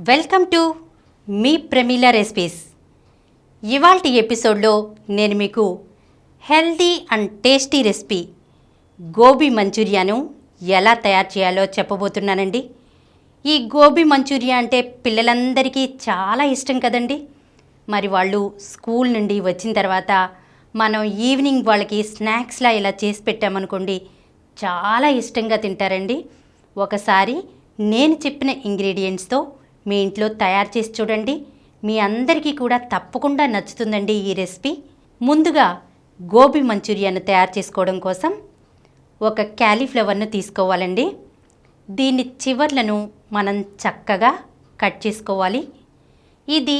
Welcome to మీ Pramila recipes. ఇవాల్టి ఎపిసోడ్లో నేను మీకు healthy and tasty recipe gobi మంచూరియాను ఎలా తయారు చేయాలో చెప్పబోతున్నానండి. ఈ గోబీ మంచూరియా అంటే పిల్లలందరికీ చాలా ఇష్టం కదండి. మరి వాళ్ళు స్కూల్ నుండి వచ్చిన తర్వాత మనం ఈవినింగ్ వాళ్ళకి స్నాక్స్లా ఇలా చేసి పెట్టామనుకోండి, చాలా ఇష్టంగా తింటారండి. ఒకసారి నేను చెప్పిన ఇంగ్రీడియంట్స్తో మీ ఇంట్లో తయారు చేసి చూడండి, మీ అందరికీ కూడా తప్పకుండా నచ్చుతుందండి ఈ రెసిపీ. ముందుగా గోబీ మంచూరియాను తయారు చేసుకోవడం కోసం ఒక క్యాలీఫ్లవర్ను తీసుకోవాలండి. దీని చివర్లను మనం చక్కగా కట్ చేసుకోవాలి. ఇది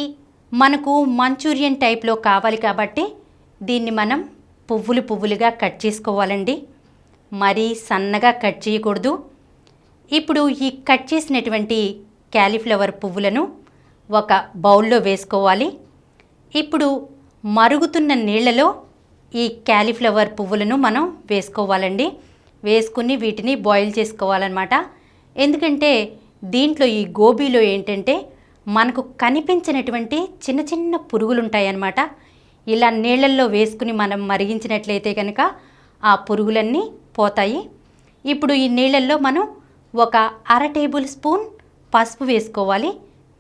మనకు మంచూరియన్ టైప్లో కావాలి కాబట్టి దీన్ని మనం పువ్వులుగా కట్ చేసుకోవాలండి. మరీ సన్నగా కట్ చేయకూడదు. ఇప్పుడు ఈ కట్ చేసినటువంటి క్యాలీఫ్లవర్ పువ్వులను ఒక బౌల్లో వేసుకోవాలి. ఇప్పుడు మరుగుతున్న నీళ్ళలో ఈ క్యాలీఫ్లవర్ పువ్వులను మనం వేసుకోవాలండి. వేసుకుని వీటిని బాయిల్ చేసుకోవాలన్నమాట. ఎందుకంటే దీంట్లో ఈ గోబీలో ఏంటంటే మనకు కనిపించినటువంటి చిన్న చిన్న పురుగులు ఉంటాయన్నమాట. ఇలా నీళ్ళల్లో వేసుకుని మనం మరిగించినట్లయితే కనుక ఆ పురుగులన్నీ పోతాయి. ఇప్పుడు ఈ నీళ్ళల్లో మనం ఒక 1/2 టేబుల్ స్పూన్ పసుపు వేసుకోవాలి.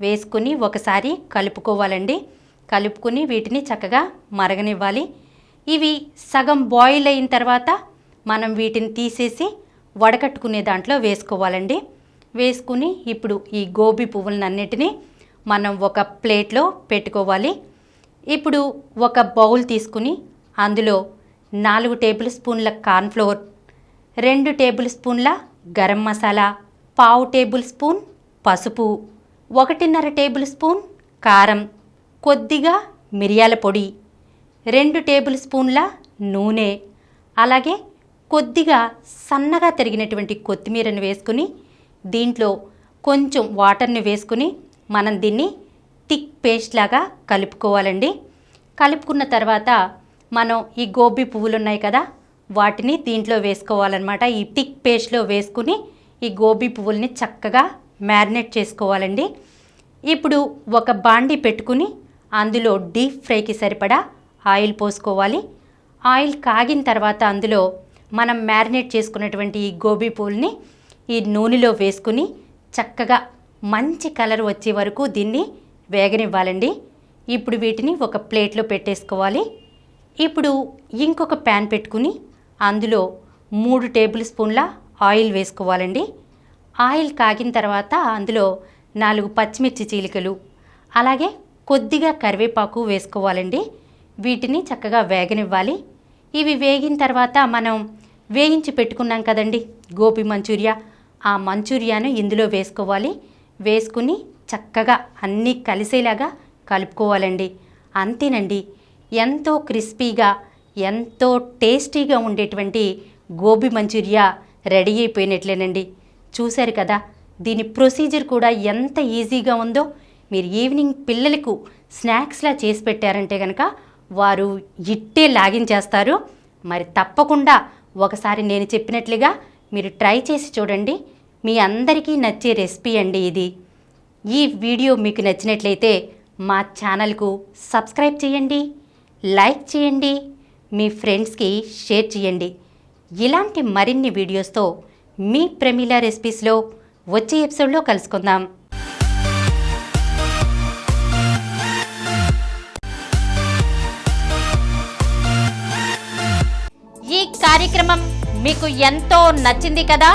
వేసుకుని ఒకసారి కలుపుకోవాలండి. కలుపుకుని వీటిని చక్కగా మరగనివ్వాలి. ఇవి సగం బాయిల్ అయిన తర్వాత మనం వీటిని తీసేసి వడకట్టుకునే దాంట్లో వేసుకోవాలండి. వేసుకుని ఇప్పుడు ఈ గోబీ పువ్వులన్నిటినీ మనం ఒక ప్లేట్లో పెట్టుకోవాలి. ఇప్పుడు ఒక బౌల్ తీసుకుని అందులో 4 టేబుల్ స్పూన్ల కార్న్ఫ్లోర్, 2 టేబుల్ స్పూన్ల గరం మసాలా, 1/2 టేబుల్ స్పూన్ పసుపు, 1.5 టేబుల్ స్పూన్ కారం, కొద్దిగా మిరియాల పొడి, 2 టేబుల్ స్పూన్ల నూనె, అలాగే కొద్దిగా సన్నగా తరిగినటువంటి కొత్తిమీరను వేసుకుని దీంట్లో కొంచెం వాటర్ని వేసుకుని మనం దీన్ని థిక్ పేస్ట్ లాగా కలుపుకోవాలండి. కలుపుకున్న తర్వాత మనం ఈ గోబీ పువ్వులు ఉన్నాయి కదా, వాటిని దీంట్లో వేసుకోవాలన్నమాట. ఈ థిక్ పేస్ట్లో వేసుకుని ఈ గోబీ పువ్వుల్ని చక్కగా మ్యారినేట్ చేసుకోవాలండి. ఇప్పుడు ఒక బాండీ పెట్టుకుని అందులో డీప్ ఫ్రైకి సరిపడా ఆయిల్ పోసుకోవాలి. ఆయిల్ కాగిన తర్వాత అందులో మనం మ్యారినేట్ చేసుకున్నటువంటి ఈ గోబీ పువ్వుల్ని ఈ నూనెలో వేసుకుని చక్కగా మంచి కలర్ వచ్చే వరకు దీన్ని వేగనివ్వాలండి. ఇప్పుడు వీటిని ఒక ప్లేట్లో పెట్టేసుకోవాలి. ఇప్పుడు ఇంకొక ప్యాన్ పెట్టుకుని అందులో 3 టేబుల్ స్పూన్ల ఆయిల్ వేసుకోవాలండి. ఆయిల్ కాగిన తర్వాత అందులో 4 పచ్చిమిర్చి చీలికలు, అలాగే కొద్దిగా కరివేపాకు వేసుకోవాలండి. వీటిని చక్కగా వేగనివ్వాలి. ఇవి వేగిన తర్వాత మనం వేయించి పెట్టుకున్నాం కదండి గోబీ మంచూరియా, ఆ మంచూరియాను ఇందులో వేసుకోవాలి. వేసుకుని చక్కగా అన్నీ కలిసేలాగా కలుపుకోవాలండి. అంతేనండి, ఎంతో క్రిస్పీగా ఎంతో టేస్టీగా ఉండేటువంటి గోబీ మంచూరియా రెడీ అయిపోయినట్లేనండి. చూశారు కదా, దీని ప్రొసీజర్ కూడా ఎంత ఈజీగా ఉందో. మీరు ఈవినింగ్ పిల్లలకు స్నాక్స్లా చేసి పెట్టారంటే కనుక వారు ఇట్టే లాగించేస్తారు. మరి తప్పకుండా ఒకసారి నేను చెప్పినట్లుగా మీరు ట్రై చేసి చూడండి. మీ అందరికీ నచ్చే రెసిపీ అండి ఇది. ఈ వీడియో మీకు నచ్చినట్లయితే మా ఛానల్కు సబ్స్క్రైబ్ చేయండి, లైక్ చేయండి, మీ ఫ్రెండ్స్కి షేర్ చేయండి. ఇలాంటి మరిన్ని వీడియోస్తో మీ ప్రమీల రెసిపీస్లో వచ్చే ఎపిసోడ్లో కలుసుకుందాం. ఈ కార్యక్రమం మీకు ఎంతో నచ్చింది కదా.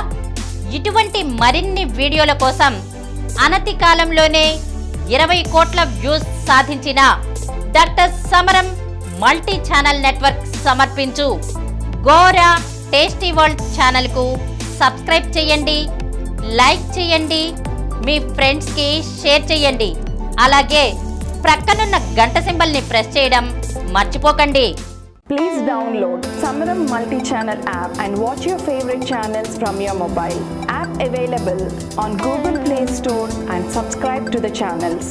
ఇటువంటి మరిన్ని వీడియోల కోసం అనతి కాలంలోనే 20 కోట్ల వ్యూస్ సాధించిన డాక్టర్ సమరం మల్టీ ఛానల్ నెట్వర్క్ సమర్పించు గోరా టేస్టీ వరల్డ్ ఛానల్కు సబ్స్క్రైబ్ చేయండి, లైక్ చేయండి, మీ ఫ్రెండ్స్కి షేర్ చేయండి. అలాగే ప్రక్కనున్న గంట సింబల్ని ప్రెస్ చేయడం మర్చిపోకండి. Please download Samaram multi-channel app and watch your favorite channels from your mobile. App available on Google Play Store and subscribe to the channels.